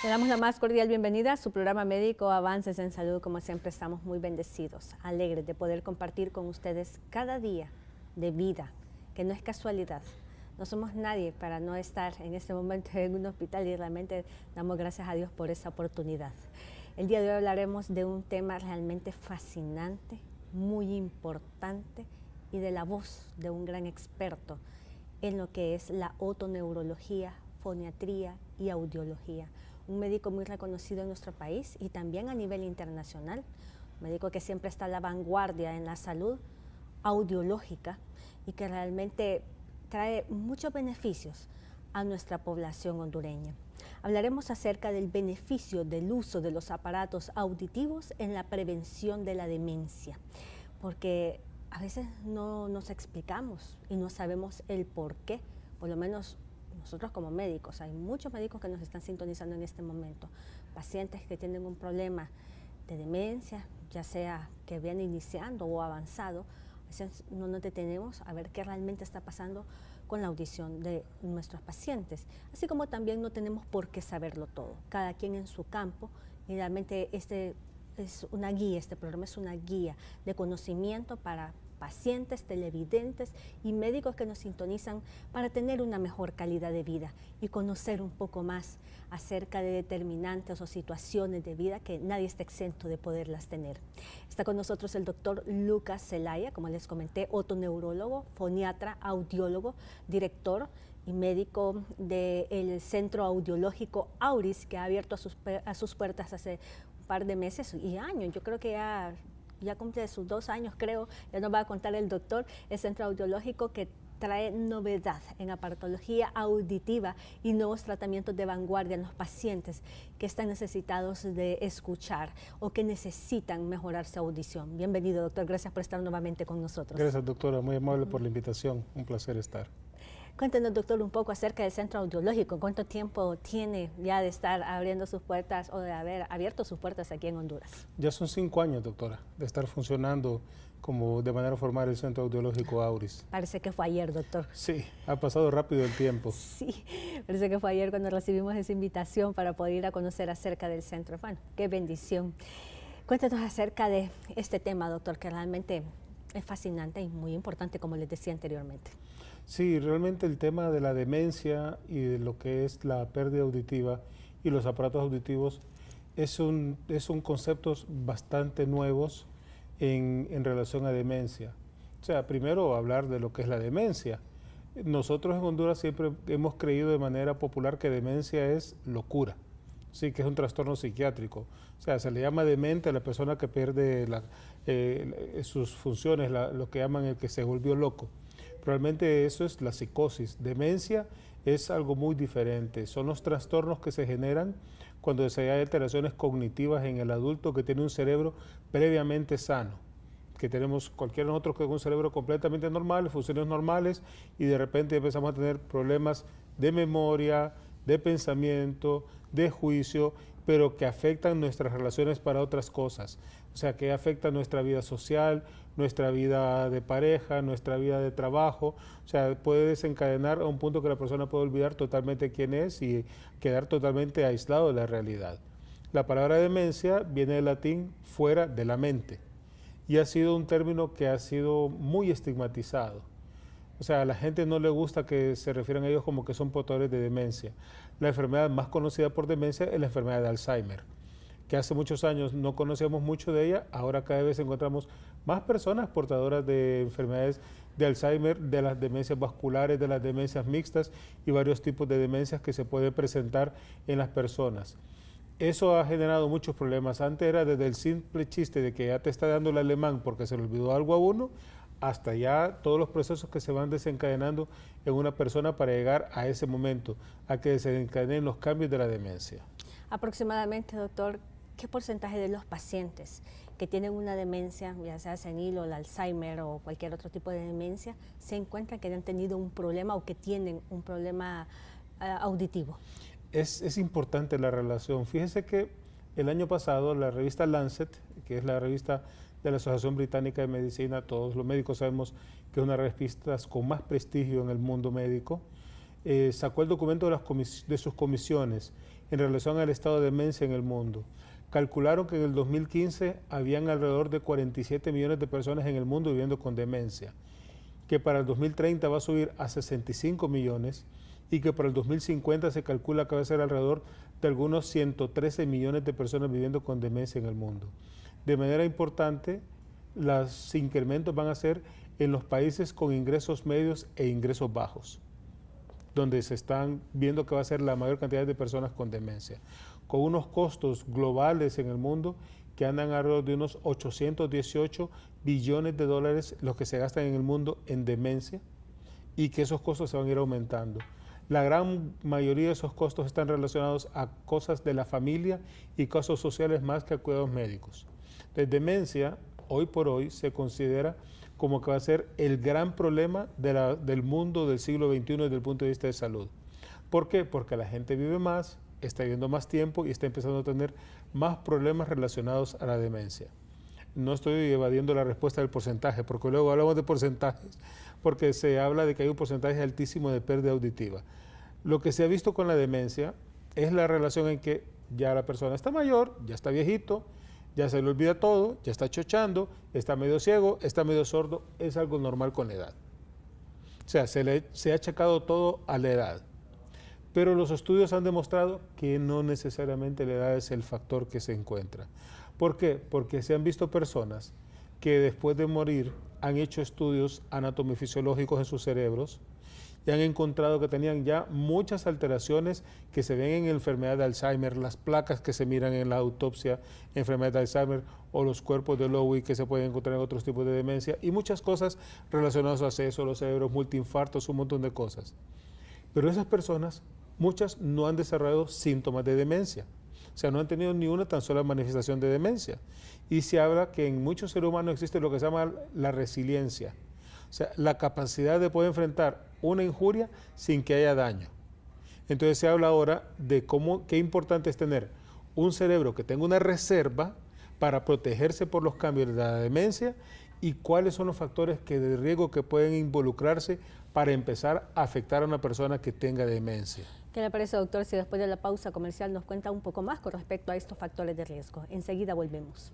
Le damos la más cordial bienvenida a su programa médico Avances en Salud. Como siempre, estamos muy bendecidos, alegres de poder compartir con ustedes cada día de vida, que no es casualidad. No somos nadie para no estar en este momento en un hospital y realmente damos gracias a Dios por esa oportunidad. El día de hoy hablaremos de un tema realmente fascinante, muy importante y de la voz de un gran experto en lo que es la otoneurología, foniatría y audiología. Un médico muy reconocido en nuestro país y también a nivel internacional, un médico que siempre está a la vanguardia en la salud audiológica y que realmente trae muchos beneficios a nuestra población hondureña. Hablaremos acerca del beneficio del uso de los aparatos auditivos en la prevención de la demencia, porque a veces no nos explicamos y no sabemos el por qué, por lo menos nosotros como médicos. Hay muchos médicos que nos están sintonizando en este momento, pacientes que tienen un problema de demencia, ya sea que viene iniciando o avanzado. A veces no nos detenemos a ver qué realmente está pasando con la audición de nuestros pacientes, así como también no tenemos por qué saberlo todo, cada quien en su campo, y realmente este programa es una guía de conocimiento para pacientes, televidentes y médicos que nos sintonizan para tener una mejor calidad de vida y conocer un poco más acerca de determinantes o situaciones de vida que nadie está exento de poderlas tener. Está con nosotros el doctor Lucas Zelaya, como les comenté, otoneurólogo, foniatra, audiólogo, director y médico del Centro Audiológico Auris, que ha abierto a sus puertas hace un par de meses y años. Yo creo que ya cumple sus 2 años, creo. Ya nos va a contar el doctor, el Centro Audiológico, que trae novedad en aparatología auditiva y nuevos tratamientos de vanguardia en los pacientes que están necesitados de escuchar o que necesitan mejorar su audición. Bienvenido, doctor. Gracias por estar nuevamente con nosotros. Gracias, doctora. Muy amable por la invitación. Un placer estar. Cuéntenos, doctor, un poco acerca del Centro Audiológico. ¿Cuánto tiempo tiene ya de estar abriendo sus puertas o de haber abierto sus puertas aquí en Honduras? Ya son 5 años, doctora, de estar funcionando como de manera formal el Centro Audiológico Auris. Parece que fue ayer, doctor. Sí, ha pasado rápido el tiempo. Sí, parece que fue ayer cuando recibimos esa invitación para poder ir a conocer acerca del centro. Bueno, qué bendición. Cuéntanos acerca de este tema, doctor, que realmente es fascinante y muy importante, como les decía anteriormente. Sí, realmente el tema de la demencia y de lo que es la pérdida auditiva y los aparatos auditivos son conceptos bastante nuevos en relación a demencia. O sea, primero hablar de lo que es la demencia. Nosotros en Honduras siempre hemos creído de manera popular que demencia es locura, sí, que es un trastorno psiquiátrico. O sea, se le llama demente a la persona que pierde sus funciones, lo que llaman el que se volvió loco. Realmente eso es la psicosis. Demencia es algo muy diferente. Son los trastornos que se generan cuando hay alteraciones cognitivas en el adulto que tiene un cerebro previamente sano, que tenemos cualquiera de nosotros con un cerebro completamente normal, funciones normales, y de repente empezamos a tener problemas de memoria, de pensamiento, de juicio, pero que afectan nuestras relaciones para otras cosas. O sea, que afectan nuestra vida social, nuestra vida de pareja, nuestra vida de trabajo. O sea, puede desencadenar a un punto que la persona puede olvidar totalmente quién es y quedar totalmente aislado de la realidad. La palabra demencia viene del latín fuera de la mente y ha sido un término que ha sido muy estigmatizado. O sea, a la gente no le gusta que se refieran a ellos como que son portadores de demencia. La enfermedad más conocida por demencia es la enfermedad de Alzheimer, que hace muchos años no conocíamos mucho de ella. Ahora cada vez encontramos más personas portadoras de enfermedades de Alzheimer, de las demencias vasculares, de las demencias mixtas y varios tipos de demencias que se pueden presentar en las personas. Eso ha generado muchos problemas. Antes era desde el simple chiste de que ya te está dando el alemán porque se le olvidó algo a uno, hasta ya todos los procesos que se van desencadenando en una persona para llegar a ese momento, a que se desencadenen los cambios de la demencia. Aproximadamente, doctor, ¿qué porcentaje de los pacientes que tienen una demencia, ya sea senil o el Alzheimer o cualquier otro tipo de demencia, se encuentran que han tenido un problema o que tienen un problema auditivo? Es importante la relación. Fíjese que el año pasado la revista Lancet, que es la revista de la Asociación Británica de Medicina, todos los médicos sabemos que es una de las revistas con más prestigio en el mundo médico, sacó el documento de sus comisiones en relación al estado de demencia en el mundo. Calcularon que en el 2015 habían alrededor de 47 millones de personas en el mundo viviendo con demencia, que para el 2030 va a subir a 65 millones y que para el 2050 se calcula que va a ser alrededor de algunos 113 millones de personas viviendo con demencia en el mundo. De manera importante, los incrementos van a ser en los países con ingresos medios e ingresos bajos, donde se están viendo que va a ser la mayor cantidad de personas con demencia, con unos costos globales en el mundo que andan alrededor de unos 818 billones de dólares los que se gastan en el mundo en demencia, y que esos costos se van a ir aumentando. La gran mayoría de esos costos están relacionados a cosas de la familia y costos sociales más que a cuidados médicos. La demencia, hoy por hoy, se considera como que va a ser el gran problema del mundo del siglo XXI desde el punto de vista de salud. ¿Por qué? Porque la gente vive más, está viviendo más tiempo y está empezando a tener más problemas relacionados a la demencia. No estoy evadiendo la respuesta del porcentaje, porque luego hablamos de porcentajes, porque se habla de que hay un porcentaje altísimo de pérdida auditiva. Lo que se ha visto con la demencia es la relación en que ya la persona está mayor, ya está viejito, ya se le olvida todo, ya está chochando, está medio ciego, está medio sordo, es algo normal con la edad. O sea, se ha achacado todo a la edad. Pero los estudios han demostrado que no necesariamente la edad es el factor que se encuentra. ¿Por qué? Porque se han visto personas que después de morir han hecho estudios anatomofisiológicos en sus cerebros y han encontrado que tenían ya muchas alteraciones que se ven en enfermedad de Alzheimer, las placas que se miran en la autopsia, enfermedad de Alzheimer, o los cuerpos de Lewy que se pueden encontrar en otros tipos de demencia, y muchas cosas relacionadas a eso, los cerebros, multiinfartos, un montón de cosas. Pero esas personas, muchas no han desarrollado síntomas de demencia. O sea, no han tenido ni una tan sola manifestación de demencia. Y se habla que en muchos seres humanos existe lo que se llama la resiliencia. O sea, la capacidad de poder enfrentar una injuria sin que haya daño. Entonces se habla ahora de qué importante es tener un cerebro que tenga una reserva para protegerse por los cambios de la demencia, y cuáles son los factores de riesgo que pueden involucrarse para empezar a afectar a una persona que tenga demencia. ¿Qué le parece, doctor, si después de la pausa comercial nos cuenta un poco más con respecto a estos factores de riesgo? Enseguida volvemos.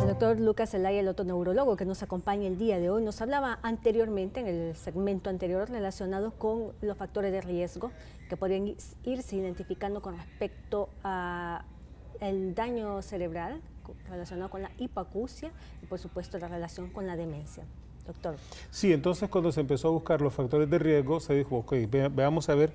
El doctor Lucas Zelaya, el otoneurólogo que nos acompaña el día de hoy, nos hablaba anteriormente, en el segmento anterior, relacionado con los factores de riesgo que podrían irse identificando con respecto a el daño cerebral relacionado con la hipoacusia y, por supuesto, la relación con la demencia. Doctor. Sí, entonces cuando se empezó a buscar los factores de riesgo, se dijo, ok, veamos a ver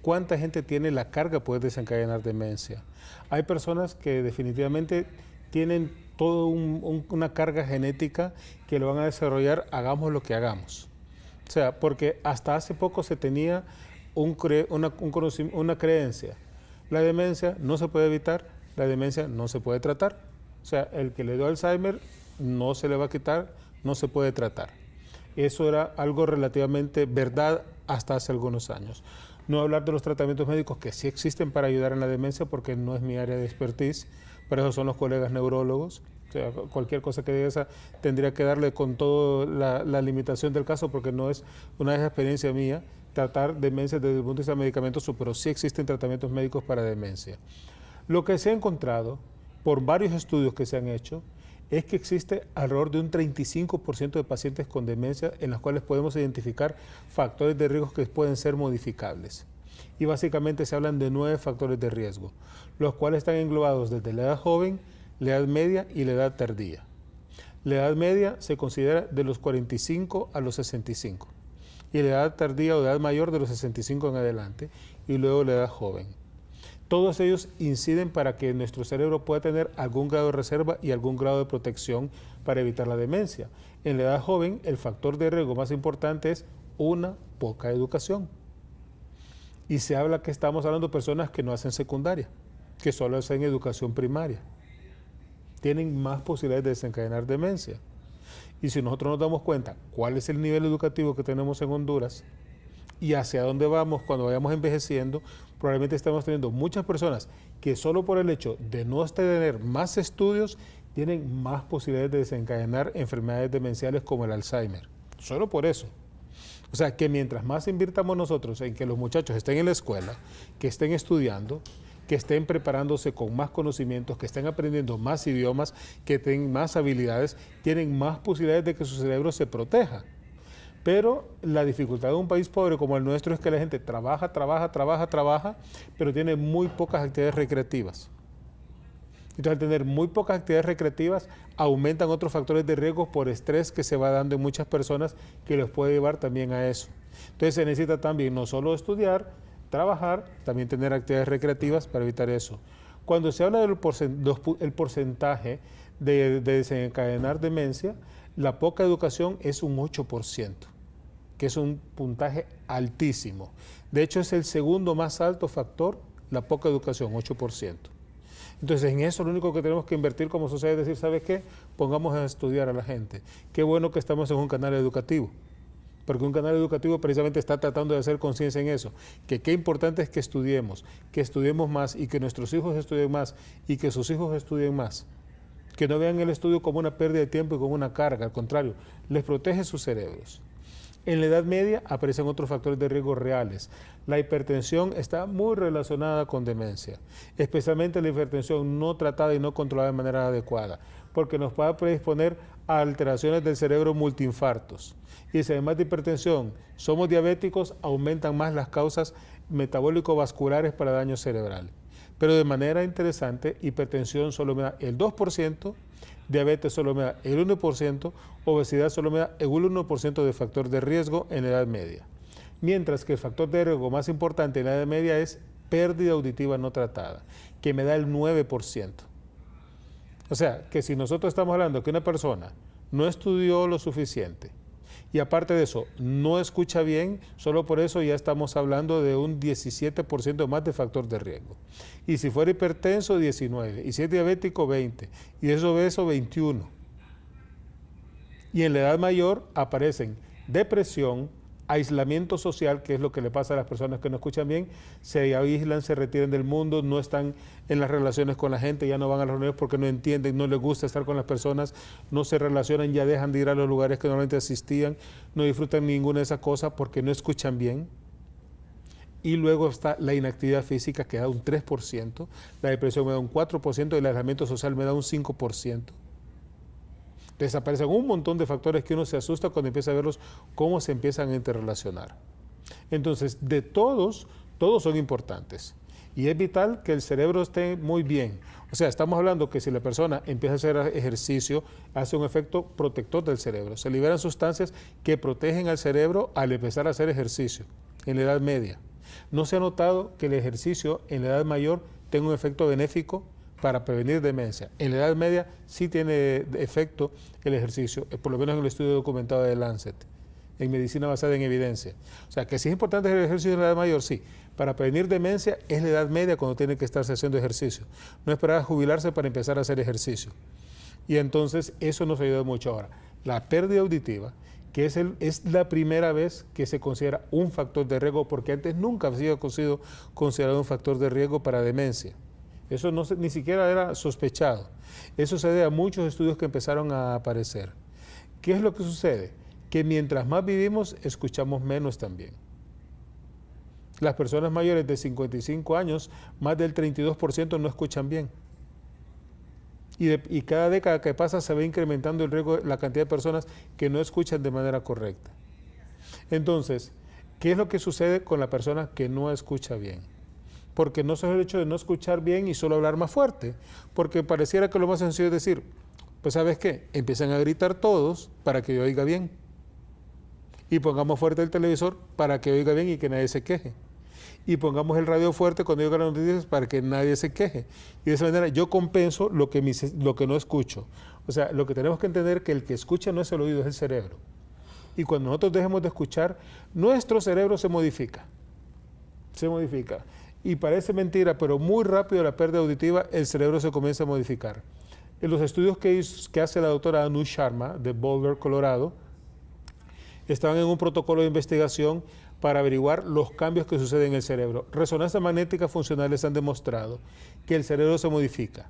cuánta gente tiene la carga para poder desencadenar demencia. Hay personas que definitivamente tienen toda una carga genética que lo van a desarrollar, hagamos lo que hagamos. O sea, porque hasta hace poco se tenía una creencia. La demencia no se puede evitar, la demencia no se puede tratar. O sea, el que le dio Alzheimer no se le va a quitar, no se puede tratar. Eso era algo relativamente verdad hasta hace algunos años. No hablar de los tratamientos médicos que sí existen para ayudar en la demencia, porque no es mi área de expertise, para eso son los colegas neurólogos. O sea, cualquier cosa que diga esa tendría que darle con toda la limitación del caso, porque no es una experiencia mía tratar demencia desde el punto de vista medicamentoso, pero sí existen tratamientos médicos para demencia. Lo que se ha encontrado por varios estudios que se han hecho es que existe alrededor de un 35% de pacientes con demencia en los cuales podemos identificar factores de riesgo que pueden ser modificables. Y básicamente se hablan de 9 factores de riesgo, los cuales están englobados desde la edad joven, la edad media y la edad tardía. La edad media se considera de los 45 a los 65, y la edad tardía o edad mayor de los 65 en adelante, y luego la edad joven. Todos ellos inciden para que nuestro cerebro pueda tener algún grado de reserva y algún grado de protección para evitar la demencia. En la edad joven, el factor de riesgo más importante es una poca educación. Y se habla que estamos hablando de personas que no hacen secundaria, que solo hacen educación primaria. Tienen más posibilidades de desencadenar demencia. Y si nosotros nos damos cuenta cuál es el nivel educativo que tenemos en Honduras y hacia dónde vamos cuando vayamos envejeciendo, probablemente estamos teniendo muchas personas que solo por el hecho de no tener más estudios tienen más posibilidades de desencadenar enfermedades demenciales como el Alzheimer. Solo por eso. O sea, que mientras más invirtamos nosotros en que los muchachos estén en la escuela, que estén estudiando, que estén preparándose con más conocimientos, que estén aprendiendo más idiomas, que tengan más habilidades, tienen más posibilidades de que su cerebro se proteja. Pero la dificultad de un país pobre como el nuestro es que la gente trabaja, pero tiene muy pocas actividades recreativas. Entonces, al tener muy pocas actividades recreativas, aumentan otros factores de riesgo por estrés que se va dando en muchas personas que los puede llevar también a eso. Entonces, se necesita también no solo estudiar, trabajar, también tener actividades recreativas para evitar eso. Cuando se habla del porcentaje de desencadenar demencia, la poca educación es un 8%, que es un puntaje altísimo. De hecho, es el segundo más alto factor, la poca educación, 8%. Entonces, en eso lo único que tenemos que invertir como sociedad es decir, ¿sabes qué? Pongamos a estudiar a la gente. Qué bueno que estamos en un canal educativo, porque un canal educativo precisamente está tratando de hacer conciencia en eso, que qué importante es que estudiemos más y que nuestros hijos estudien más y que sus hijos estudien más. Que no vean el estudio como una pérdida de tiempo y como una carga, al contrario, les protege sus cerebros. En la Edad Media aparecen otros factores de riesgo reales. La hipertensión está muy relacionada con demencia, especialmente la hipertensión no tratada y no controlada de manera adecuada, porque nos puede predisponer a alteraciones del cerebro multiinfartos. Y si además de hipertensión somos diabéticos, aumentan más las causas metabólico-vasculares para daño cerebral. Pero de manera interesante, hipertensión solo me da el 2%, diabetes solo me da el 1%, obesidad solo me da el 1% de factor de riesgo en la Edad Media. Mientras que el factor de riesgo más importante en la Edad Media es pérdida auditiva no tratada, que me da el 9%. O sea, que si nosotros estamos hablando que una persona no estudió lo suficiente y aparte de eso no escucha bien, solo por eso ya estamos hablando de un 17% más de factor de riesgo. Y si fuera hipertenso, 19%, y si es diabético, 20%, y es obeso, 21%. Y en la edad mayor aparecen depresión, aislamiento social, que es lo que le pasa a las personas que no escuchan bien, se aíslan, se retiran del mundo, no están en las relaciones con la gente, ya no van a las reuniones porque no entienden, no les gusta estar con las personas, no se relacionan, ya dejan de ir a los lugares que normalmente asistían, no disfrutan ninguna de esas cosas porque no escuchan bien. Y luego está la inactividad física, que da un 3%, la depresión me da un 4% y el aislamiento social me da un 5%. Desaparecen un montón de factores que uno se asusta cuando empieza a verlos, cómo se empiezan a interrelacionar. Entonces, de todos son importantes. Y es vital que el cerebro esté muy bien. O sea, estamos hablando que si la persona empieza a hacer ejercicio, hace un efecto protector del cerebro. Se liberan sustancias que protegen al cerebro al empezar a hacer ejercicio en la edad media. No se ha notado que el ejercicio en la edad mayor tenga un efecto benéfico para prevenir demencia. En la edad media sí tiene efecto el ejercicio, por lo menos en el estudio documentado de Lancet, en medicina basada en evidencia. O sea, que sí es importante el ejercicio en la edad mayor, sí. Para prevenir demencia es la edad media cuando tiene que estarse haciendo ejercicio. No esperar a jubilarse para empezar a hacer ejercicio. Y entonces eso nos ayuda mucho ahora. La pérdida auditiva, que es la primera vez que se considera un factor de riesgo, porque antes nunca había sido considerado un factor de riesgo para demencia. Eso ni siquiera era sospechado. Eso se debe a muchos estudios que empezaron a aparecer. ¿Qué es lo que sucede? Que mientras más vivimos, escuchamos menos también. Las personas mayores de 55 años, más del 32% no escuchan bien. Y cada década que pasa se va incrementando el riesgo, la cantidad de personas que no escuchan de manera correcta. Entonces, ¿qué es lo que sucede con la persona que no escucha bien? Porque no solo el hecho de no escuchar bien y solo hablar más fuerte, porque pareciera que lo más sencillo es decir, pues ¿sabes qué? Empiezan a gritar todos para que yo oiga bien. Y pongamos fuerte el televisor para que oiga bien y que nadie se queje. Y pongamos el radio fuerte cuando yo las noticias para que nadie se queje. Y de esa manera yo compenso lo que no escucho. O sea, lo que tenemos que entender es que el que escucha no es el oído, es el cerebro. Y cuando nosotros dejemos de escuchar, nuestro cerebro se modifica. Se modifica. Y parece mentira, pero muy rápido la pérdida auditiva, el cerebro se comienza a modificar. En los estudios que hace la doctora Anu Sharma, de Boulder, Colorado, estaban en un protocolo de investigación para averiguar los cambios que suceden en el cerebro. Resonancias magnéticas funcionales han demostrado que el cerebro se modifica,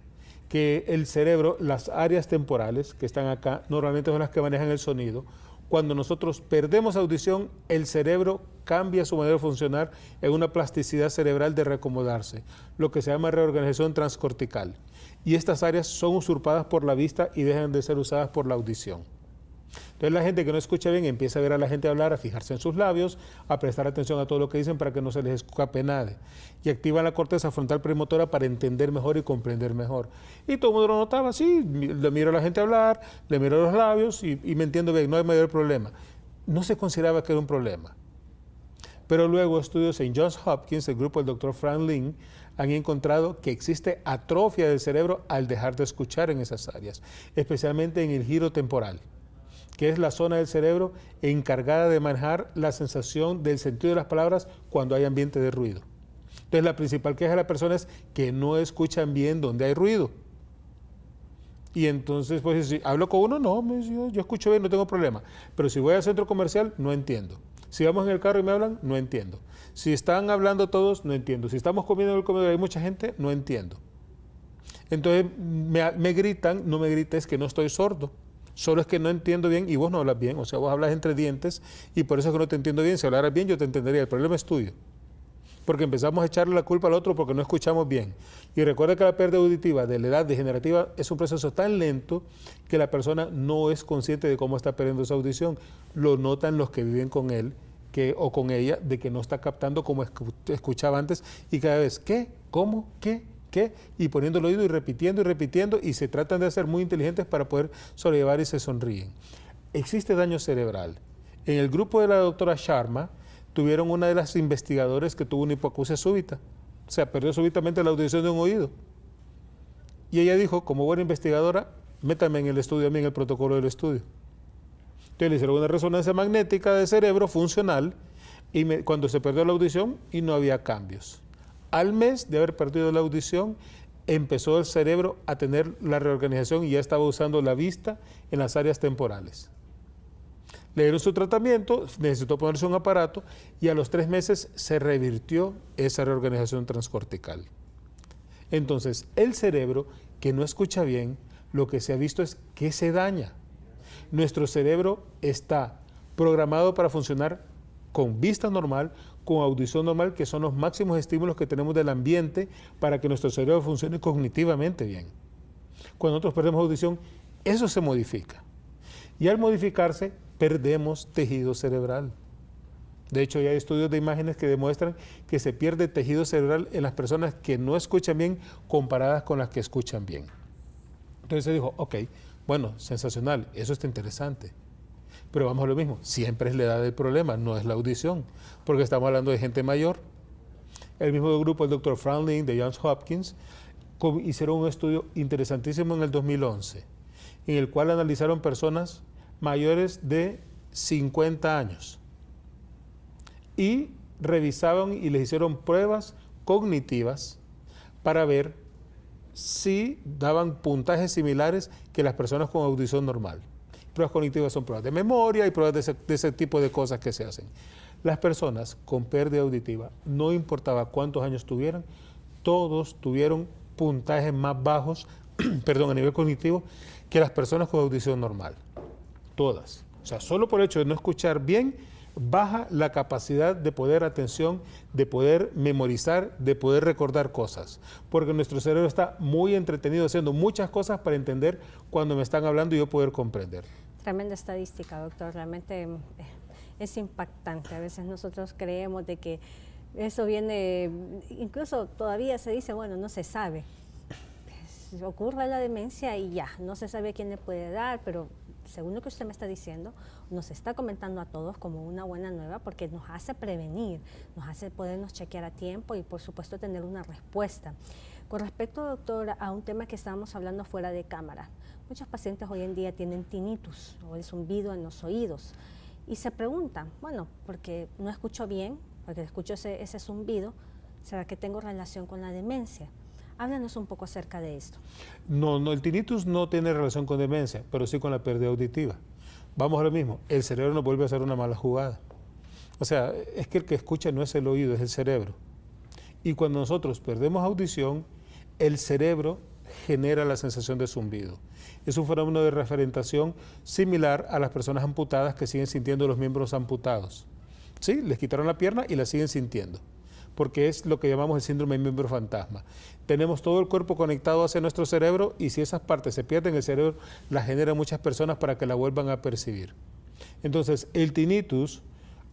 que el cerebro, las áreas temporales que están acá, normalmente son las que manejan el sonido. Cuando nosotros perdemos audición, el cerebro cambia su manera de funcionar en una plasticidad cerebral de reacomodarse, lo que se llama reorganización transcortical. Y estas áreas son usurpadas por la vista y dejan de ser usadas por la audición. Entonces la gente que no escucha bien empieza a ver a la gente hablar, a fijarse en sus labios, a prestar atención a todo lo que dicen para que no se les escape nada. Y activan la corteza frontal premotora para entender mejor y comprender mejor. Y todo el mundo lo notaba, sí, le miro a la gente hablar, le miro los labios y me entiendo bien, no hay mayor problema. No se consideraba que era un problema. Pero luego estudios en Johns Hopkins, el grupo del Dr. Frank Lin, han encontrado que existe atrofia del cerebro al dejar de escuchar en esas áreas, especialmente en el giro temporal, que es la zona del cerebro encargada de manejar la sensación del sentido de las palabras cuando hay ambiente de ruido. Entonces la principal queja de la persona es que no escuchan bien donde hay ruido. Y entonces, pues, si hablo con uno, no, yo escucho bien, no tengo problema. Pero si voy al centro comercial, no entiendo. Si vamos en el carro y me hablan, no entiendo. Si están hablando todos, no entiendo. Si estamos comiendo en el comedor y hay mucha gente, no entiendo. Entonces me gritan, no me grites que no estoy sordo. Solo es que no entiendo bien y vos no hablas bien. O sea, vos hablas entre dientes y por eso es que no te entiendo bien. Si hablaras bien, yo te entendería. El problema es tuyo. Porque empezamos a echarle la culpa al otro porque no escuchamos bien. Y recuerda que la pérdida auditiva de la edad degenerativa es un proceso tan lento que la persona no es consciente de cómo está perdiendo esa audición. Lo notan los que viven con él o con ella, de que no está captando como escuchaba antes y cada vez, ¿qué? ¿Cómo? ¿Qué? Y poniendo el oído y repitiendo y se tratan de ser muy inteligentes para poder sobrellevar y se sonríen. Existe daño cerebral. En el grupo de la doctora Sharma tuvieron una de las investigadoras que tuvo una hipoacusia súbita, o sea, perdió súbitamente la audición de un oído. Y ella dijo, como buena investigadora, métame en el estudio, a mí en el protocolo del estudio. Entonces le hicieron una resonancia magnética de cerebro funcional y cuando se perdió la audición y no había cambios. Al mes de haber perdido la audición, empezó el cerebro a tener la reorganización y ya estaba usando la vista en las áreas temporales. Le dieron su tratamiento, necesitó ponerse un aparato y a los 3 meses se revirtió esa reorganización transcortical. Entonces, el cerebro que no escucha bien, lo que se ha visto es que se daña. Nuestro cerebro está programado para funcionar con vista normal, con audición normal, que son los máximos estímulos que tenemos del ambiente para que nuestro cerebro funcione cognitivamente bien. Cuando nosotros perdemos audición, eso se modifica. Y al modificarse, perdemos tejido cerebral. De hecho, ya hay estudios de imágenes que demuestran que se pierde tejido cerebral en las personas que no escuchan bien comparadas con las que escuchan bien. Entonces se dijo, ok, bueno, sensacional, eso está interesante. Pero vamos a lo mismo, siempre es la edad del problema, no es la audición, porque estamos hablando de gente mayor. El mismo grupo, el Dr. Frank Lin de Johns Hopkins, hicieron un estudio interesantísimo en el 2011, en el cual analizaron personas mayores de 50 años y revisaban y les hicieron pruebas cognitivas para ver si daban puntajes similares que las personas con audición normal. Pruebas cognitivas son pruebas de memoria y pruebas de ese tipo de cosas que se hacen. Las personas con pérdida auditiva, no importaba cuántos años tuvieran, todos tuvieron puntajes más bajos, a nivel cognitivo, que las personas con audición normal. Todas. O sea, solo por el hecho de no escuchar bien, baja la capacidad de poder atención, de poder memorizar, de poder recordar cosas. Porque nuestro cerebro está muy entretenido haciendo muchas cosas para entender cuando me están hablando y yo poder comprender. Tremenda estadística, doctor. Realmente es impactante. A veces nosotros creemos de que eso viene, incluso todavía se dice, bueno, no se sabe. Ocurre la demencia y ya, no se sabe quién le puede dar, pero según lo que usted me está diciendo, nos está comentando a todos como una buena nueva porque nos hace prevenir, nos hace podernos chequear a tiempo y por supuesto tener una respuesta. Con respecto, doctor, a un tema que estábamos hablando fuera de cámara, muchos pacientes hoy en día tienen tinnitus o el zumbido en los oídos y se preguntan, bueno, porque no escucho bien, porque escucho ese zumbido, ¿será que tengo relación con la demencia? Háblanos un poco acerca de esto. No, el tinnitus no tiene relación con demencia, pero sí con la pérdida auditiva. Vamos a lo mismo, el cerebro nos vuelve a hacer una mala jugada. O sea, es que el que escucha no es el oído, es el cerebro. Y cuando nosotros perdemos audición, el cerebro genera la sensación de zumbido. Es un fenómeno de referentación similar a las personas amputadas que siguen sintiendo los miembros amputados. ¿Sí? Les quitaron la pierna y la siguen sintiendo, porque es lo que llamamos el síndrome de miembro fantasma. Tenemos todo el cuerpo conectado hacia nuestro cerebro y si esas partes se pierden, el cerebro las genera muchas personas para que la vuelvan a percibir. Entonces, el tinnitus,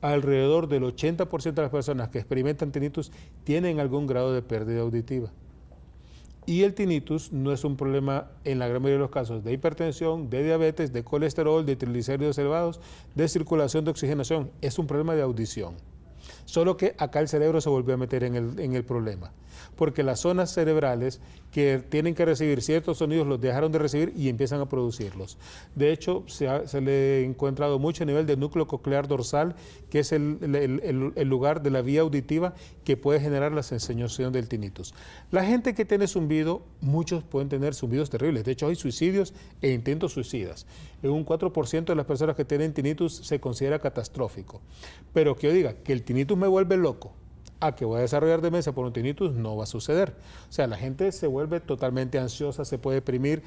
alrededor del 80% de las personas que experimentan tinnitus tienen algún grado de pérdida auditiva. Y el tinnitus no es un problema en la gran mayoría de los casos de hipertensión, de diabetes, de colesterol, de triglicéridos elevados, de circulación, de oxigenación. Es un problema de audición. Solo que acá el cerebro se volvió a meter en el problema, porque las zonas cerebrales que tienen que recibir ciertos sonidos los dejaron de recibir y empiezan a producirlos. De hecho, se le ha encontrado mucho a nivel del núcleo coclear dorsal, que es el lugar de la vía auditiva que puede generar la sensación del tinnitus. La gente que tiene zumbido, muchos pueden tener zumbidos terribles. De hecho, hay suicidios e intentos suicidas. En un 4% de las personas que tienen tinnitus se considera catastrófico. Pero que yo diga que el tinnitus me vuelve loco, a que voy a desarrollar demencia por un tinnitus, no va a suceder. O sea, la gente se vuelve totalmente ansiosa, se puede deprimir.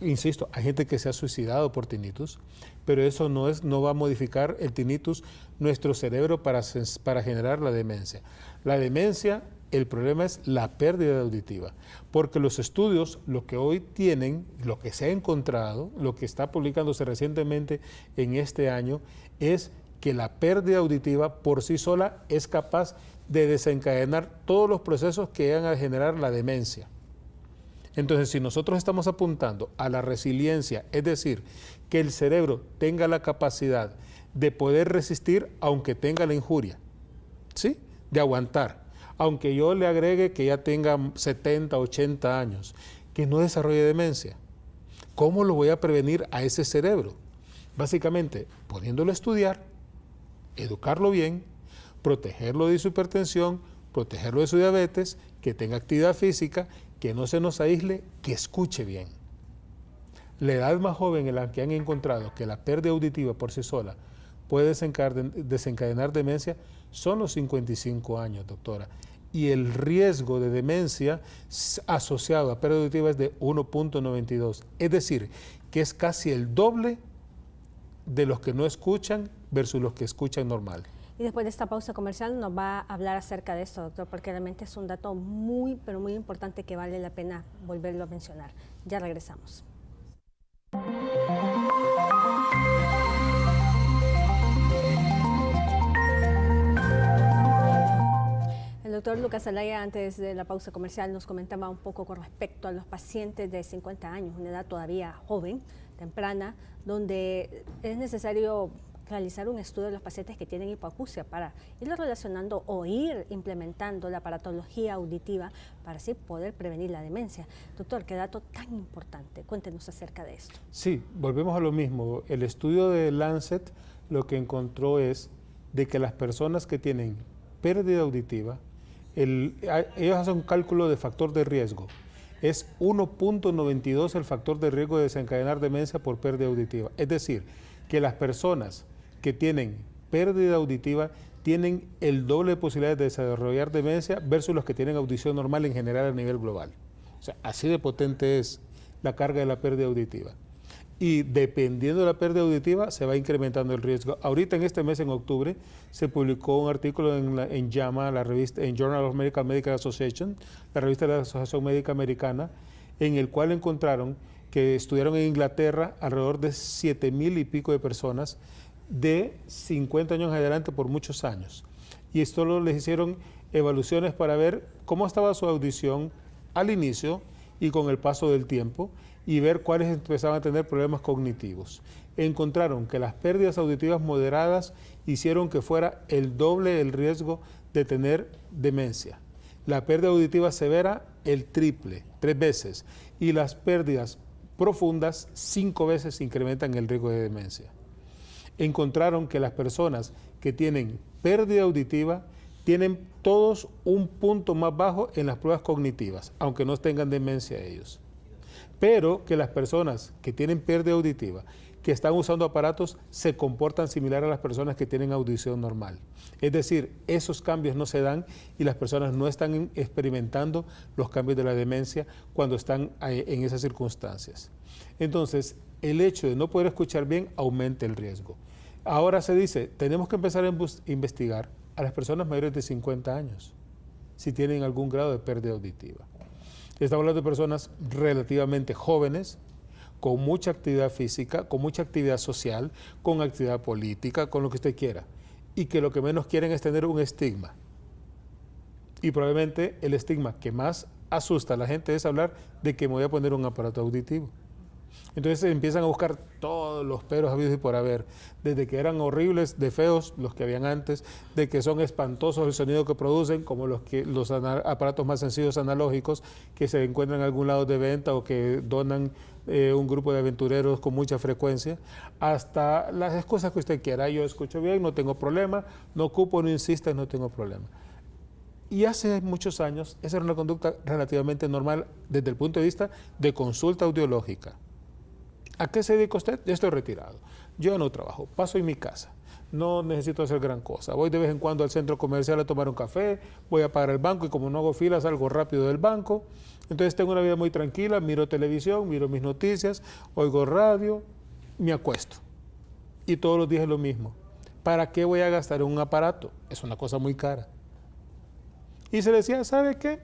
Insisto, hay gente que se ha suicidado por tinnitus, pero eso no va a modificar el tinnitus, nuestro cerebro para generar la demencia. La demencia, el problema es la pérdida auditiva, porque los estudios, lo que hoy tienen, lo que se ha encontrado, lo que está publicándose recientemente en este año, es que la pérdida auditiva por sí sola es capaz de desencadenar todos los procesos que van a generar la demencia. Entonces, si nosotros estamos apuntando a la resiliencia, es decir, que el cerebro tenga la capacidad de poder resistir aunque tenga la injuria, ¿sí? De aguantar, aunque yo le agregue que ya tenga 70, 80 años, que no desarrolle demencia. ¿Cómo lo voy a prevenir a ese cerebro? Básicamente, poniéndolo a estudiar, educarlo bien, protegerlo de su hipertensión, protegerlo de su diabetes, que tenga actividad física, que no se nos aísle, que escuche bien. La edad más joven en la que han encontrado que la pérdida auditiva por sí sola puede desencadenar demencia son los 55 años, doctora. Y el riesgo de demencia asociado a pérdida auditiva es de 1.92. Es decir, que es casi el doble de los que no escuchan versus los que escuchan normal. Y después de esta pausa comercial nos va a hablar acerca de esto, doctor, porque realmente es un dato muy, pero muy importante que vale la pena volverlo a mencionar. Ya regresamos. El doctor Lucas Zelaya, antes de la pausa comercial, nos comentaba un poco con respecto a los pacientes de 50 años, una edad todavía joven, temprana, donde es necesario realizar un estudio de los pacientes que tienen hipoacusia para irlo relacionando o ir implementando la aparatología auditiva para así poder prevenir la demencia. Doctor, qué dato tan importante. Cuéntenos acerca de esto. Sí, volvemos a lo mismo. El estudio de Lancet lo que encontró es de que las personas que tienen pérdida auditiva, ellos hacen un cálculo de factor de riesgo. Es 1.92 el factor de riesgo de desencadenar demencia por pérdida auditiva. Es decir, que las personas que tienen pérdida auditiva tienen el doble de posibilidades de desarrollar demencia versus los que tienen audición normal en general a nivel global. O sea, así de potente es la carga de la pérdida auditiva. Y dependiendo de la pérdida auditiva se va incrementando el riesgo. Ahorita en este mes, en octubre, se publicó un artículo en JAMA, la revista, en Journal of Medical Association, la revista de la Asociación Médica Americana, en el cual encontraron que estudiaron en Inglaterra alrededor de 7,000 y pico de personas de 50 años en adelante por muchos años. Y esto les hicieron evaluaciones para ver cómo estaba su audición al inicio y con el paso del tiempo y ver cuáles empezaban a tener problemas cognitivos. Encontraron que las pérdidas auditivas moderadas hicieron que fuera el doble el riesgo de tener demencia. La pérdida auditiva severa, el triple, 3 veces. Y las pérdidas profundas, 5 veces incrementan el riesgo de demencia. Encontraron que las personas que tienen pérdida auditiva tienen todos un punto más bajo en las pruebas cognitivas, aunque no tengan demencia ellos. Pero que las personas que tienen pérdida auditiva, que están usando aparatos se comportan similar a las personas que tienen audición normal. Es decir, esos cambios no se dan y las personas no están experimentando los cambios de la demencia cuando están en esas circunstancias. Entonces, el hecho de no poder escuchar bien aumenta el riesgo. Ahora se dice, tenemos que empezar a investigar a las personas mayores de 50 años si tienen algún grado de pérdida auditiva. Estamos hablando de personas relativamente jóvenes, con mucha actividad física, con mucha actividad social, con actividad política, con lo que usted quiera, y que lo que menos quieren es tener un estigma. Y probablemente el estigma que más asusta a la gente es hablar de que me voy a poner un aparato auditivo. Entonces empiezan a buscar todos los peros habidos y por haber, desde que eran horribles, de feos, los que habían antes, de que son espantosos el sonido que producen, como los aparatos más sencillos analógicos que se encuentran en algún lado de venta o que donan un grupo de aventureros con mucha frecuencia, hasta las excusas que usted quiera. Yo escucho bien, no tengo problema, no ocupo, no insista, no tengo problema. Y hace muchos años esa era una conducta relativamente normal desde el punto de vista de consulta audiológica. ¿A qué se dedica usted? Yo estoy retirado. Yo no trabajo, paso en mi casa. No necesito hacer gran cosa. Voy de vez en cuando al centro comercial a tomar un café, voy a pagar el banco y como no hago filas, salgo rápido del banco. Entonces tengo una vida muy tranquila, miro televisión, miro mis noticias, oigo radio, me acuesto. Y todos los días es lo mismo. ¿Para qué voy a gastar en un aparato? Es una cosa muy cara. Y se le decía, ¿sabe qué?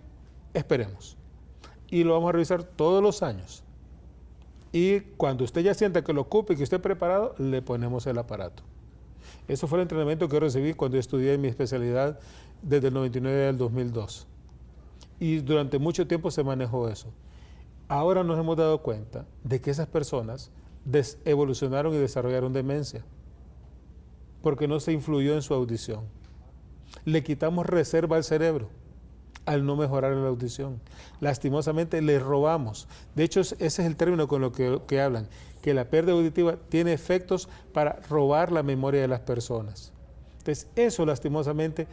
Esperemos. Y lo vamos a revisar todos los años. Y cuando usted ya sienta que lo ocupe y que esté preparado, le ponemos el aparato. Eso fue el entrenamiento que yo recibí cuando estudié mi especialidad desde el 99 al 2002. Y durante mucho tiempo se manejó eso. Ahora nos hemos dado cuenta de que esas personas evolucionaron y desarrollaron demencia porque no se influyó en su audición. Le quitamos reserva al cerebro al no mejorar la audición. Lastimosamente le robamos. De hecho, ese es el término con lo que hablan, que la pérdida auditiva tiene efectos para robar la memoria de las personas. Entonces, eso lastimosamente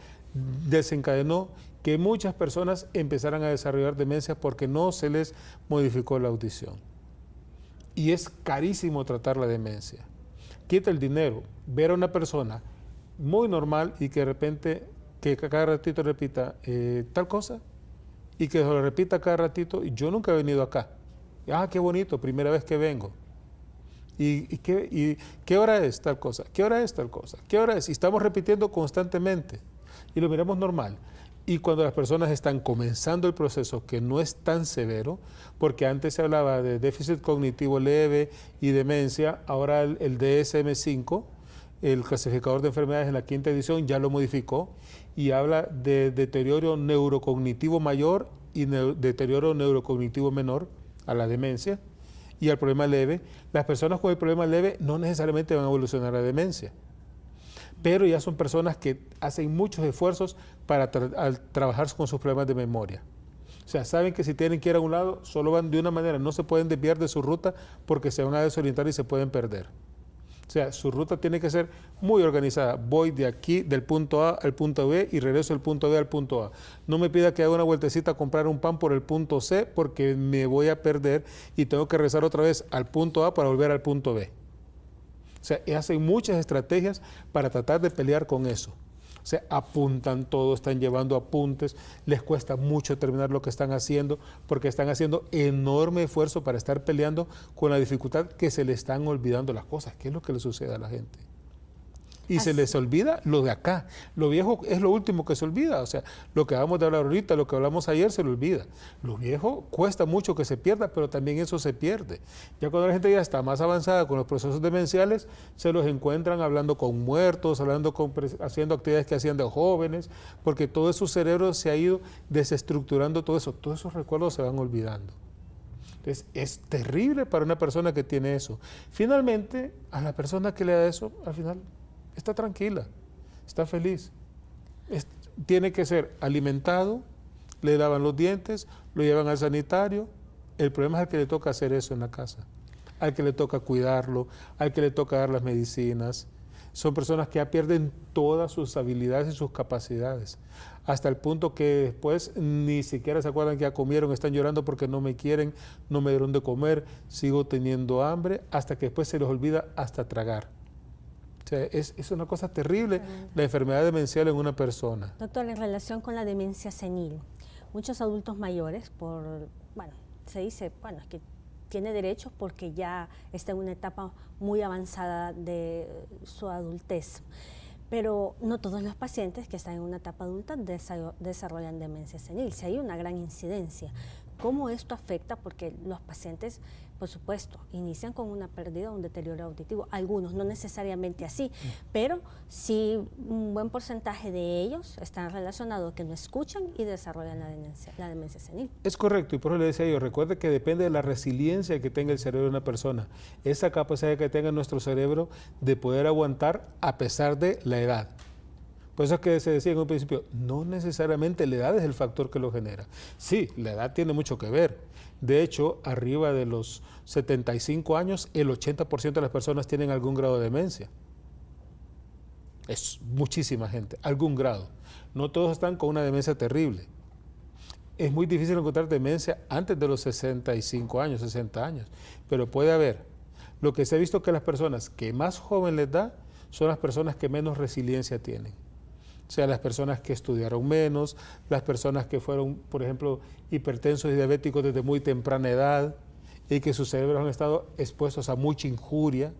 desencadenó que muchas personas empezaran a desarrollar demencia porque no se les modificó la audición. Y es carísimo tratar la demencia. Quita el dinero, ver a una persona muy normal y que de repente que cada ratito repita tal cosa y que lo repita cada ratito. Yo nunca he venido acá. Ah, qué bonito, primera vez que vengo. ¿Y qué hora es tal cosa? ¿Qué hora es tal cosa? ¿Qué hora es? Y estamos repitiendo constantemente y lo miramos normal. Y cuando las personas están comenzando el proceso, que no es tan severo, porque antes se hablaba de déficit cognitivo leve y demencia, ahora el DSM-5, el clasificador de enfermedades en la 5ª edición, ya lo modificó y habla de deterioro neurocognitivo mayor y deterioro neurocognitivo menor a la demencia y al problema leve. Las personas con el problema leve no necesariamente van a evolucionar a demencia, pero ya son personas que hacen muchos esfuerzos para trabajar con sus problemas de memoria. O sea, saben que si tienen que ir a un lado, solo van de una manera, no se pueden desviar de su ruta porque se van a desorientar y se pueden perder. O sea, su ruta tiene que ser muy organizada. Voy de aquí, del punto A al punto B y regreso del punto B al punto A. No me pida que haga una vueltecita a comprar un pan por el punto C porque me voy a perder y tengo que regresar otra vez al punto A para volver al punto B. O sea, hacen muchas estrategias para tratar de pelear con eso. O sea, apuntan todo, están llevando apuntes, les cuesta mucho terminar lo que están haciendo porque están haciendo enorme esfuerzo para estar peleando con la dificultad que se le están olvidando las cosas. ¿Qué es lo que le sucede a la gente? Y se les olvida lo de acá. Lo viejo es lo último que se olvida. O sea, lo que acabamos de hablar ahorita, lo que hablamos ayer, se lo olvida. Lo viejo cuesta mucho que se pierda, pero también eso se pierde. Ya cuando la gente ya está más avanzada con los procesos demenciales, se los encuentran hablando con muertos, haciendo actividades que hacían de jóvenes, porque todo su cerebro se ha ido desestructurando todo eso. Todos esos recuerdos se van olvidando. Entonces, es terrible para una persona que tiene eso. Finalmente, a la persona que le da eso, al final está tranquila, está feliz. Tiene que ser alimentado, le lavan los dientes, lo llevan al sanitario. El problema es al que le toca hacer eso en la casa, al que le toca cuidarlo, al que le toca dar las medicinas. Son personas que ya pierden todas sus habilidades y sus capacidades, hasta el punto que después ni siquiera se acuerdan que ya comieron, están llorando porque no me quieren, no me dieron de comer, sigo teniendo hambre, hasta que después se les olvida hasta tragar. O sea, es una cosa terrible la enfermedad demencial en una persona. Doctor, en relación con la demencia senil, muchos adultos mayores, se dice, es que tiene derechos porque ya está en una etapa muy avanzada de su adultez. Pero no todos los pacientes que están en una etapa adulta desarrollan demencia senil. Si hay una gran incidencia, ¿cómo esto afecta? Porque los pacientes, por supuesto, inician con una pérdida o un deterioro auditivo. Algunos, no necesariamente así, pero sí un buen porcentaje de ellos están relacionados que no escuchan y desarrollan la demencia senil. Es correcto, y por eso le decía yo, recuerde que depende de la resiliencia que tenga el cerebro de una persona, esa capacidad que tenga nuestro cerebro de poder aguantar a pesar de la edad. Por eso es que se decía en un principio, no necesariamente la edad es el factor que lo genera. Sí, la edad tiene mucho que ver. De hecho, arriba de los 75 años, el 80% de las personas tienen algún grado de demencia. Es muchísima gente, algún grado. No todos están con una demencia terrible. Es muy difícil encontrar demencia antes de los 65 años, 60 años, pero puede haber. Lo que se ha visto que las personas que más joven les da son las personas que menos resiliencia tienen. O sea, las personas que estudiaron menos, las personas que fueron, por ejemplo, hipertensos y diabéticos desde muy temprana edad y que sus cerebros han estado expuestos a mucha injuria,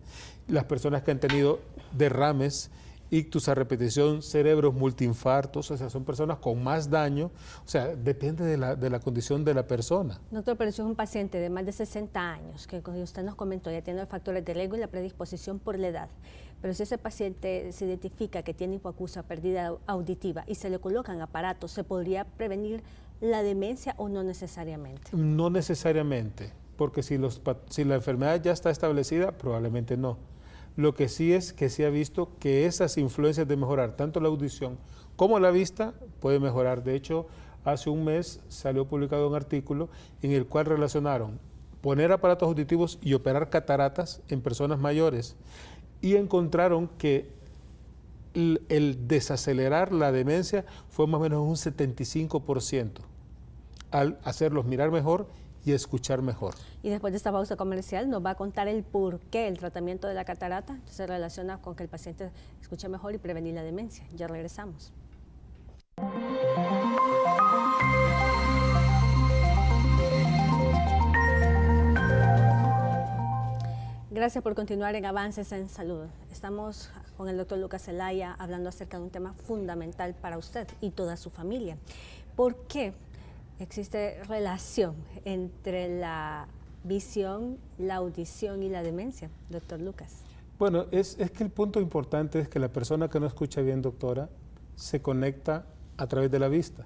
las personas que han tenido derrames, ictus a repetición, cerebros multiinfartos, o sea, son personas con más daño, o sea, depende de la condición de la persona. Doctor, pero si es un paciente de más de 60 años, que como usted nos comentó, ya tiene los factores de riesgo y la predisposición por la edad, pero si ese paciente se identifica que tiene hipoacusia, pérdida auditiva, y se le colocan aparatos, ¿se podría prevenir la demencia o no necesariamente? No necesariamente, porque si la enfermedad ya está establecida, probablemente no. Lo que sí es que se ha visto que esas influencias de mejorar tanto la audición como la vista puede mejorar. De hecho, hace un mes salió publicado un artículo en el cual relacionaron poner aparatos auditivos y operar cataratas en personas mayores y encontraron que el desacelerar la demencia fue más o menos un 75% al hacerlos mirar mejor y escuchar mejor. Y después de esta pausa comercial nos va a contar el por qué el tratamiento de la catarata se relaciona con que el paciente escuche mejor y prevenir la demencia. Ya regresamos. Gracias por continuar en Avances en Salud. Estamos con el doctor Lucas Zelaya hablando acerca de un tema fundamental para usted y toda su familia. ¿Por qué existe relación entre la visión, la audición y la demencia, doctor Lucas? Bueno, es que el punto importante es que la persona que no escucha bien, doctora, se conecta a través de la vista.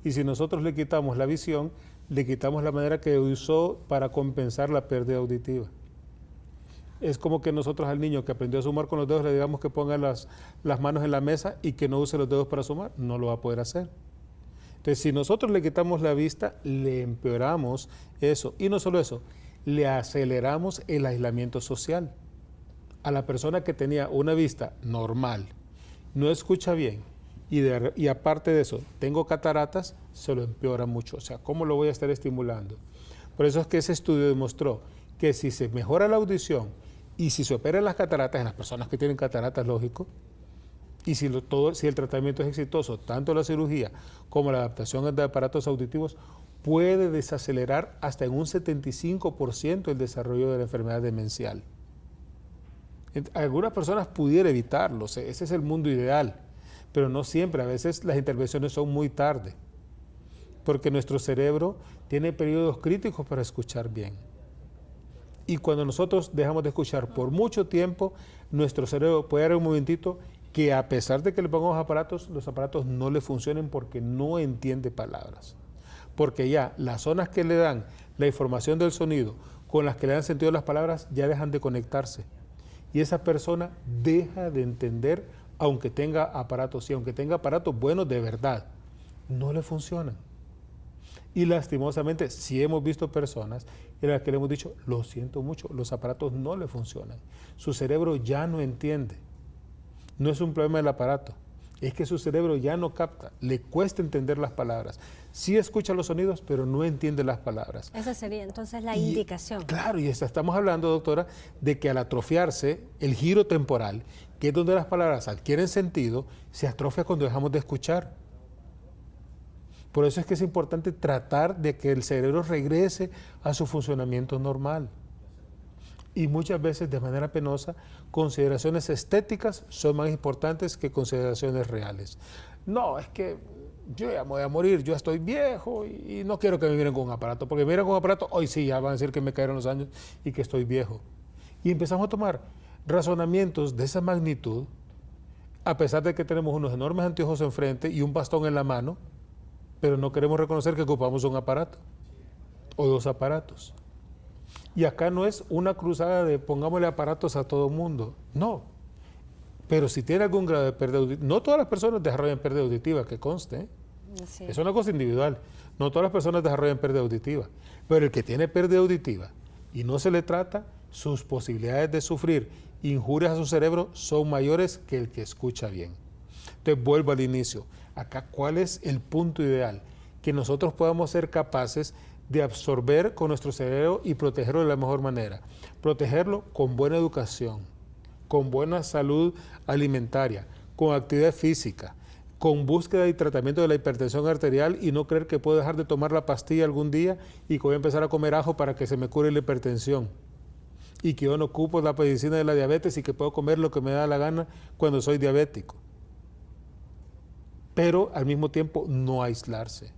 Y si nosotros le quitamos la visión, le quitamos la manera que usó para compensar la pérdida auditiva. Es como que nosotros al niño que aprendió a sumar con los dedos le digamos que ponga las manos en la mesa y que no use los dedos para sumar, no lo va a poder hacer. Entonces, si nosotros le quitamos la vista, le empeoramos eso. Y no solo eso, le aceleramos el aislamiento social. A la persona que tenía una vista normal, no escucha bien, y aparte de eso, tengo cataratas, se lo empeora mucho. O sea, ¿cómo lo voy a estar estimulando? Por eso es que ese estudio demostró que si se mejora la audición y si se operan las cataratas en las personas que tienen cataratas, lógico, y si el tratamiento es exitoso, tanto la cirugía como la adaptación de aparatos auditivos, puede desacelerar hasta en un 75% el desarrollo de la enfermedad demencial. Algunas personas pudiera evitarlo, ese es el mundo ideal, pero no siempre, a veces las intervenciones son muy tarde, porque nuestro cerebro tiene periodos críticos para escuchar bien. Y cuando nosotros dejamos de escuchar por mucho tiempo, nuestro cerebro puede dar un momentito que a pesar de que le pongamos aparatos, los aparatos no le funcionen porque no entiende palabras. Porque ya las zonas que le dan la información del sonido con las que le dan sentido a las palabras ya dejan de conectarse. Y esa persona deja de entender aunque tenga aparatos, y aunque tenga aparatos buenos de verdad, no le funcionan. Y lastimosamente sí hemos visto personas en las que le hemos dicho, lo siento mucho, los aparatos no le funcionan. Su cerebro ya no entiende. no es un problema del aparato, es que su cerebro ya no capta, le cuesta entender las palabras. Sí escucha los sonidos, pero no entiende las palabras. Esa sería entonces la indicación. Claro, y estamos hablando, doctora, de que al atrofiarse el giro temporal, que es donde las palabras adquieren sentido, se atrofia cuando dejamos de escuchar. Por eso es que es importante tratar de que el cerebro regrese a su funcionamiento normal. Y muchas veces, de manera penosa, consideraciones estéticas son más importantes que consideraciones reales. No, es que yo ya me voy a morir, yo estoy viejo y no quiero que me miren con un aparato, porque me miran con un aparato, hoy sí, ya van a decir que me cayeron los años y que estoy viejo. Y empezamos a tomar razonamientos de esa magnitud, a pesar de que tenemos unos enormes anteojos enfrente y un bastón en la mano, pero no queremos reconocer que ocupamos un aparato o dos aparatos. Y acá no es una cruzada de pongámosle aparatos a todo mundo, no. Pero si tiene algún grado de pérdida auditiva, no todas las personas desarrollan pérdida auditiva, que conste, ¿eh? Sí. Es una cosa individual. No todas las personas desarrollan pérdida auditiva, pero el que tiene pérdida auditiva y no se le trata, sus posibilidades de sufrir injurias a su cerebro son mayores que el que escucha bien. Entonces vuelvo al inicio. Acá, ¿cuál es el punto ideal? Que nosotros podamos ser capaces de absorber con nuestro cerebro y protegerlo de la mejor manera. Protegerlo con buena educación, con buena salud alimentaria, con actividad física, con búsqueda y tratamiento de la hipertensión arterial y no creer que puedo dejar de tomar la pastilla algún día y que voy a empezar a comer ajo para que se me cure la hipertensión. Y que yo no ocupo la medicina de la diabetes y que puedo comer lo que me da la gana cuando soy diabético. Pero al mismo tiempo no aislarse.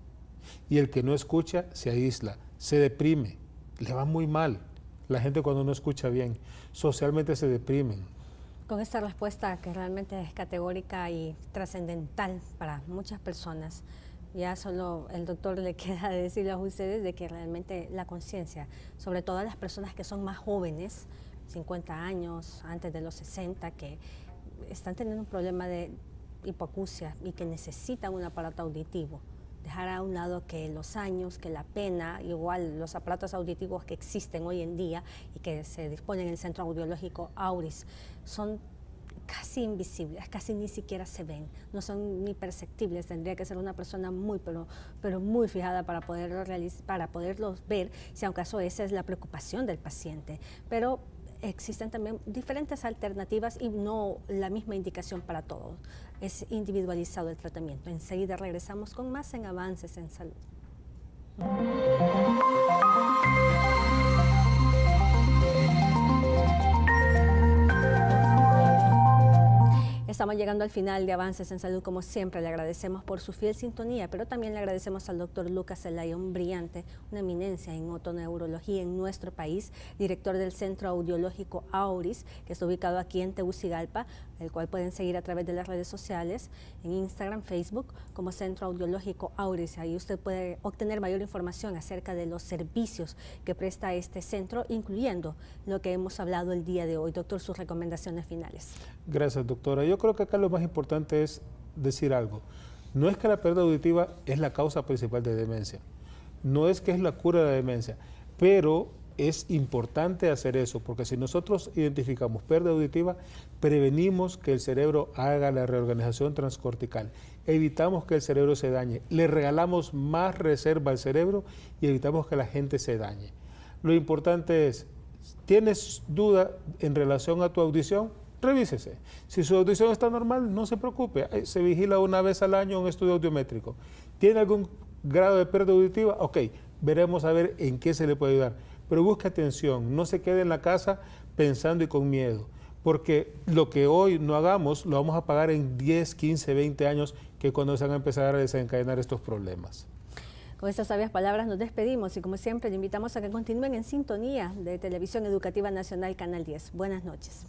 Y el que no escucha se aísla, se deprime, le va muy mal. La gente cuando no escucha bien, socialmente se deprimen. Con esta respuesta que realmente es categórica y trascendental para muchas personas, ya solo el doctor le queda decirles a ustedes de que realmente la conciencia, sobre todo a las personas que son más jóvenes, 50 años, antes de los 60, que están teniendo un problema de hipoacusia y que necesitan un aparato auditivo. Dejar a un lado que los años, que la pena, igual los aparatos auditivos que existen hoy en día y que se disponen en el Centro Audiológico Auris, son casi invisibles, casi ni siquiera se ven, no son ni perceptibles. Tendría que ser una persona muy, pero muy fijada para poderlos ver, si acaso esa es la preocupación del paciente. Pero existen también diferentes alternativas y no la misma indicación para todos. Es individualizado el tratamiento. Enseguida regresamos con más en Avances en Salud. Estamos llegando al final de Avances en Salud. Como siempre, le agradecemos por su fiel sintonía, pero también le agradecemos al doctor Lucas Zelaya, un brillante, una eminencia en otoneurología en nuestro país, director del Centro Audiológico Auris, que está ubicado aquí en Tegucigalpa, el cual pueden seguir a través de las redes sociales, en Instagram, Facebook, como Centro Audiológico Auris. Ahí usted puede obtener mayor información acerca de los servicios que presta este centro, incluyendo lo que hemos hablado el día de hoy. Doctor, sus recomendaciones finales. Gracias, doctora. Yo creo que acá lo más importante es decir algo. No es que la pérdida auditiva es la causa principal de demencia, no es que es la cura de la demencia, pero es importante hacer eso, porque si nosotros identificamos pérdida auditiva, prevenimos que el cerebro haga la reorganización transcortical, evitamos que el cerebro se dañe, le regalamos más reserva al cerebro y evitamos que la gente se dañe. Lo importante es, ¿tienes duda en relación a tu audición? Revísese. Si su audición está normal, no se preocupe. Se vigila una vez al año un estudio audiométrico. ¿Tiene algún grado de pérdida auditiva? Ok, veremos a ver en qué se le puede ayudar. Pero busque atención, no se quede en la casa pensando y con miedo, porque lo que hoy no hagamos lo vamos a pagar en 10, 15, 20 años, que es cuando se van a empezar a desencadenar estos problemas. Con estas sabias palabras nos despedimos y como siempre le invitamos a que continúen en sintonía de Televisión Educativa Nacional Canal 10. Buenas noches.